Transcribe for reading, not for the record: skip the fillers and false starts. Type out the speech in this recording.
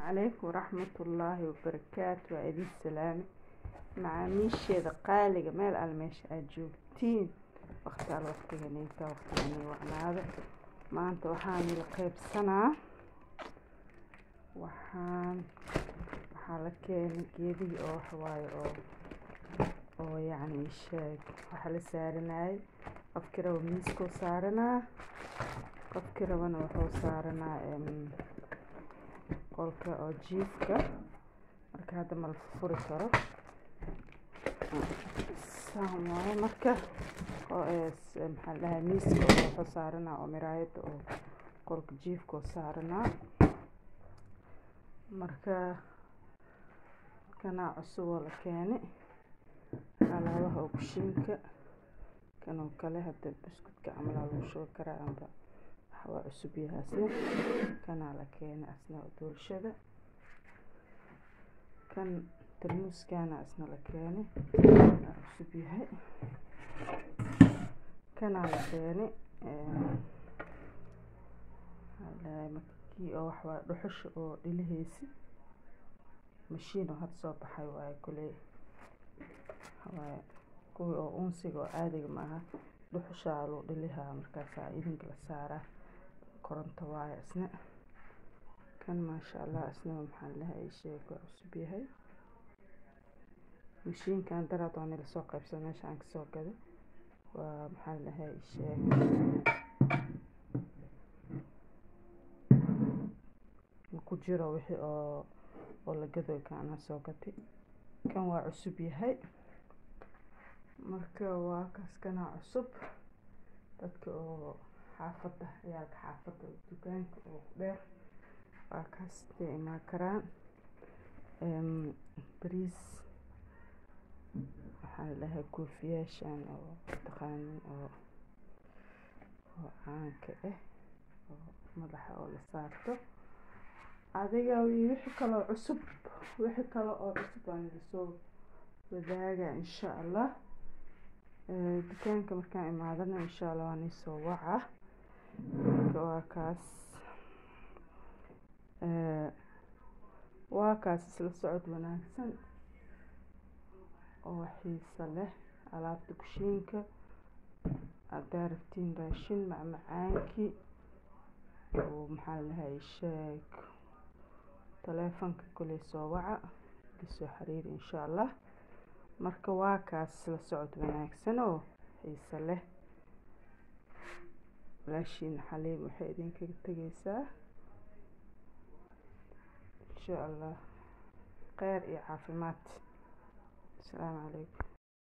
عليكم ورحمة الله وبركاته وعيد السلام macaamiisheeda qaaliga meel al meesha aad joogtiin waqtigaal waqtiganeyta waqtigani wacnaada maanta waxaan la qaybsanaa waxaa la keenay geedihii oo waxawaaye oo yacni sheeg waxaa la saaranayay qofkii raba miiskoo saaranaa qofkii rabana wuxuu saaranaa qolka oo jiifka marka hadda ma la furi karo waaye marka oo maxaa la dhahaa miiska oo wuxuu saaranaa oo miraayada oo qolka jiifka oo saaranaa marka kanaa cusub oo la keenay alaabaha oo kushiinka kanoo kale hadda buskudka camal lagu shubi karaa amba waa cusub yahay asna kanaa la keenay asna doolshada kan tarmuuskana asna la keenay cusub yahay kanaa la keenay markii oo waxaa dhuxusha oo dhilihaysi mashiin oo had soo baxay waaye kuley waaye kuwii oo unsiga oo caadiga maaha dhuxushaa loo dhilihaa markaasaa idinka la saaraa koronto waaye asna kan maasha allah asna maxaa la dhahaa sheeg waa cusub yahay mashiinkan daraad waa la soo qaybsan meesha aan kasoo gaday waa maxaa la dhahaa sheeg ku jiro wixii oo la gadoy kaana soo gatay kan waa cusub yahay marka waa kaas kana cusub dadka oo xaafada ciyaalka xaafada dukaanka oo dheer waa kaas imaan karaan bariis waxaa la dhahaa koofiyaashan oo taqaanin oo caanka oo madaxa oo la saarto adiga wixii kale oo cusub waan soo wadaaga insha allah dukaanka markaan imaadana insha allah waan soo waca waa kaas isla socod wanaagsan oo xiiso leh alaabta kushiinka haddaa rabtiin raashin macmacaankii oo maxaa la dhahaa sheeg taleefanka kuley soo waca kasoo xiriiri insha allah marka waa kaas isla socod wanaagsan oo xiiso leh walaashiin xaliim waxay idinkaga tegaysaa insha allah khayr iyo caafimaad. السلام عليكم.